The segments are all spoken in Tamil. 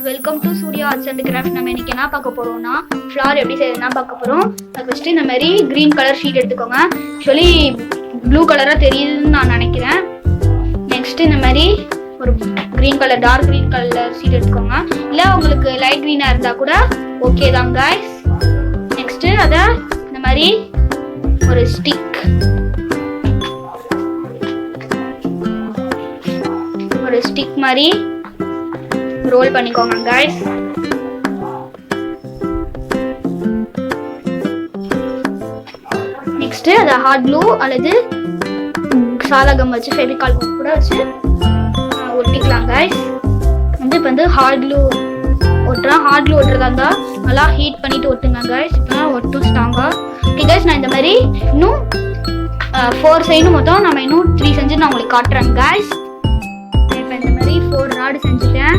Welcome to Surya arts and craft. நம்ம இன்னைக்கு என்ன பார்க்க போறோம்னா ஃப்ளவர் எப்படி செய்யறதுனா பார்க்க போறோம். அது ஃபர்ஸ்ட் இந்த மாதிரி கிரீன் கலர் ஷீட் எடுத்துக்கோங்க. ஆக்சுவலி ப்ளூ கலரா தெரியுதுன்னு நான் நினைக்கிறேன். நெக்ஸ்ட் இந்த மாதிரி ஒரு green colour dark green colour sheet எடுத்துக்கோங்க. இல்லை உங்களுக்கு லைட் கிரீனா இருந்தா கூட ஓகே தான் கைஸ். நெக்ஸ்ட் அதை இந்த மாதிரி ஒரு ஸ்டிக் மாதிரி ரோல் பண்ணிக்கோங்க guys. நெக்ஸ்ட் அத ஹார்ட் க்ளூ அல்லது சாலகம் வச்சு ஃபெவிகால் கூட வச்சு ஒட்டிக்கலாம் guys. இப்போ வந்து ஹார்ட் க்ளூ ஒட்டுறதா இருந்தா நல்லா ஹீட் பண்ணிட்டு ஒட்டுங்க guys. இப்போ ஒட்டும் ஸ்ட்ராங்கா. ஓகே guys, நான் இந்த மாதிரி இன்னும் 4 சைடு மொத்தம் நம்ம இன்னும் 3 செஞ்சு நான் உங்களுக்கு காட்டுறேன் guys. இப்போ இந்த மாதிரி 4 ராடு செஞ்சுட்டேன்.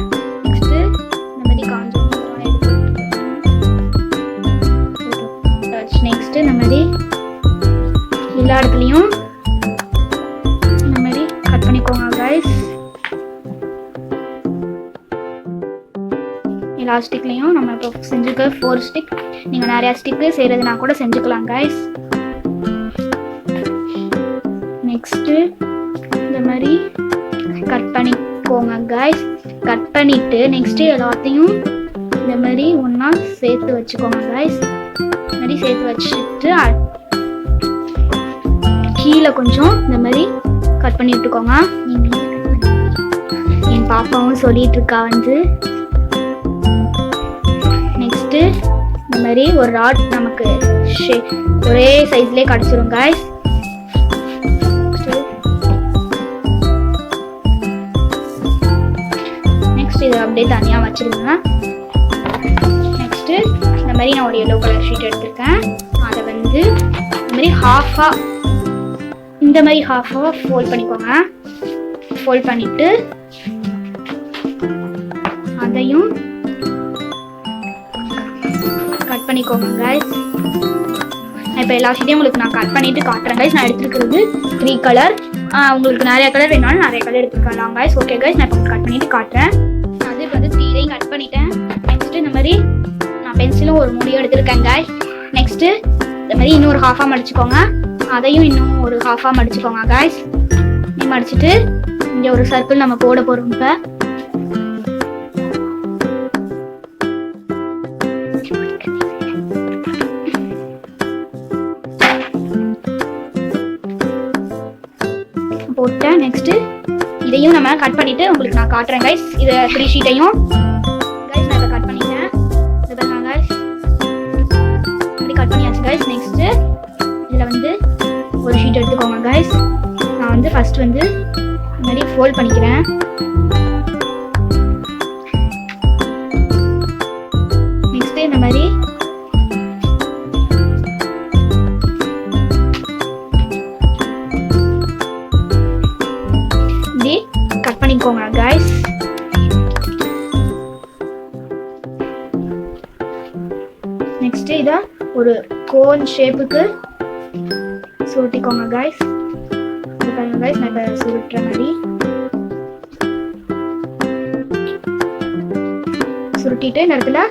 நெக்ஸ்ட் இந்த மாதிரி எல்லா இடத்துலையும் இந்த மாதிரி கட் பண்ணிக்கோங்க guys. எல்லா ஸ்டிக்லையும் நம்ம இப்போ செஞ்சுக்க 4 ஸ்டிக். நீங்கள் நிறையா ஸ்டிக்கு செய்கிறதுனா கூட செஞ்சுக்கலாம் guys. நெக்ஸ்ட்டு இந்த மாதிரி கட் பண்ணிக்கோங்க guys. கட் பண்ணிவிட்டு நெக்ஸ்ட்டு எல்லாத்தையும் இந்த மாதிரி ஒன்றா சேர்த்து வச்சுக்கோங்க guys. மாதிரி சேர்த்து வச்சுட்டு கீழே கொஞ்சம் இந்த மாதிரி கட் பண்ணி விட்டுக்கோங்க. என் பாப்பாவும் சொல்லிட்டு இருக்கா வந்து. நெக்ஸ்ட் இந்த மாதிரி ஒரு ராட் நமக்கு ஒரே சைஸ்லேயே கிடச்சிரும் guys. நெக்ஸ்ட் இதை அப்படியே தனியாக வச்சிருங்க. நெக்ஸ்ட் இந்த மாதிரி நான் ஒரு எல்லோ கலர் ஷீட் எடுத்திருக்கேன். அதை வந்து இந்த மாதிரி ஹாஃபாக ஃபோல்ட் பண்ணிக்கோங்க. ஃபோல்ட் பண்ணிவிட்டு அதையும் கட் பண்ணிக்கோங்க guys. இப்போ எல்லா ஷீட்டையும் உங்களுக்கு நான் கட் பண்ணிவிட்டு காட்டுறேன் guys. நான் எடுத்துருக்கிறது 3 கலர். உங்களுக்கு நிறைய கலர் வேணாலும் நிறைய கலர் எடுத்துக்கலாம் guys. ஓகே guys, நான் இப்போ கட் பண்ணிவிட்டு காட்டுறேன். நான் அது வந்து 3 கட் பண்ணிட்டேன். நெக்ஸ்ட்டு இந்த மாதிரி பென்சிலும் ஒரு முடியும் எடுத்துருக்கேன் guys. நெக்ஸ்ட்டு இந்த மாதிரி இன்னொரு ஹாஃபாக மடிச்சுக்கோங்க. அதையும் இன்னும் ஒரு ஹாஃபாக மடிச்சுக்கோங்க guys. மடிச்சுட்டு இங்கே ஒரு சர்க்கிள் நம்ம போட போகிறோம். இப்போ போட்டேன். நெக்ஸ்ட்டு இதையும் நம்ம கட் பண்ணிவிட்டு உங்களுக்கு நான் காட்டுறேன் guys. இதை 3 ஷீட்டையும் guys நான் இதை கட் பண்ணிட்டேன். கட் பண்ணியாச்சு guys. நெக்ஸ்ட் இதில் வந்து ஒரு ஷீட் எடுத்துக்கோங்க guys. நான் வந்து ஃபர்ஸ்ட் வந்து இந்த மாதிரி ஃபோல்ட் பண்ணிக்கிறேன். நெக்ஸ்ட் இந்த மாதிரி இப்படி கட் பண்ணிக்கோங்க guys. நெக்ஸ்ட் இதை ஒரு கோன் ஷேப்புக்கு சுருட்டிக்கோங்க guys. பாருங்க guys, நான் இப்போ சுருட்டுற மாதிரி சுருட்டிட்டு இந்த இடத்துல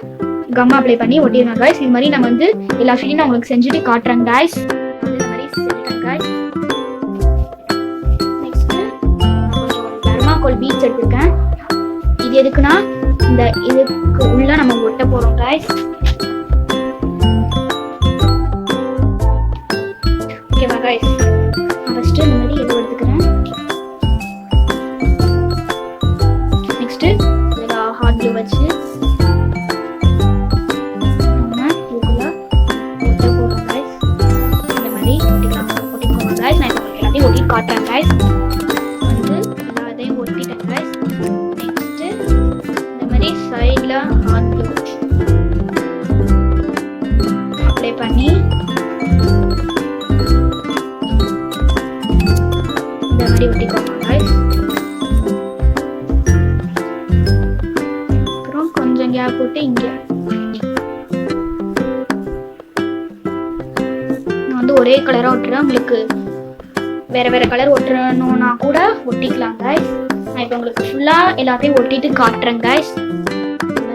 கம் அப்ளை பண்ணி ஒட்டிடுங்க guys. இது மாதிரி நம்ம வந்து எல்லா ஷீட்டையும் நான் உங்களுக்கு செஞ்சுட்டு காட்டுறேன் guys. இந்த மாதிரி செஞ்சுட்டேன் guys. நெக்ஸ்ட் கொஞ்சம் தர்மாக்கோல் பீட்ஸ் எடுத்திருக்கேன். இது எதுக்குன்னா இந்த இதுக்கு உள்ள நம்ம ஒட்ட போறோம் guys. ஓகேவா guys? நான் ஃபர்ஸ்ட் இந்த மாதிரி எது எடுத்துக்கிறேன். நெக்ஸ்ட் இதில் ஹார்ட் க்ளூ வச்சு நம்ம இதுக்குள்ள ஒட்ட போகிறோம் guys. இந்த மாதிரி ஒட்டிக்கோங்க guys. நான் இப்போ எல்லாத்தையும் ஒட்டி காட்டுறேன் guys. வந்து எல்லாத்தையும் ஒட்டிட்டேன் guys. நெக்ஸ்ட் இந்த மாதிரி சைடில் ஹார்ட் க்ளூ அப்ளை பண்ணி ஒட்டிக்கோங்க guys. அப்புறம் கொஞ்சம் கேப் விட்டு இங்கே நான் வந்து ஒரே கலராக ஒட்டுறேன். உங்களுக்கு வேற வேற கலர் ஒட்டணும்னா கூட ஒட்டிக்கலாம் guys. நான் இப்போ உங்களுக்கு ஃபுல்லாக எல்லாத்தையும் ஒட்டிட்டு காட்டுறேன் guys. இந்த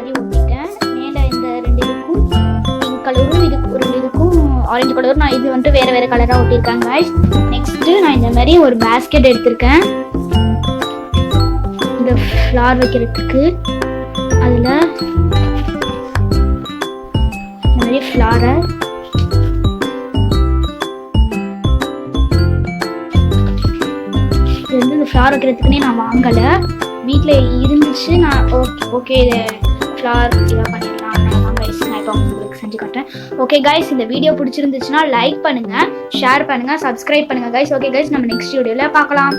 கலரும் இதுக்கும் ஆரஞ்சு கலரும் நான் இது வந்துட்டு வேற வேற கலராக ஒட்டியிருக்கேன் கைஸ். நெக்ஸ்ட்டு நான் இந்த மாதிரி ஒரு பேஸ்கெட் எடுத்திருக்கேன் இந்த ஃப்ளார் வைக்கிறதுக்கு. அதில் இந்த மாதிரி ஃப்ளாரை இது வந்து இந்த ஃப்ளார் வைக்கிறதுக்குன்னே நான் வாங்கலை, வீட்டில் இருந்துச்சு. நான் ஓகே இது ஃப்ளார் இதாக பண்ணிடலாம். நான் இப்போ உங்களுக்கு செஞ்சு காட்டுறேன். ஓகே கைஸ், இந்த வீடியோ பிடிச்சிருந்துச்சுன்னா லைக் பண்ணுங்கள், ஷேர் பண்ணுங்கள், சப்ஸ்கிரைப் பண்ணுங்கள் கைஸ். ஓகே கைஸ், நம்ம நெக்ஸ்ட் வீடியோவில் பார்க்கலாம்.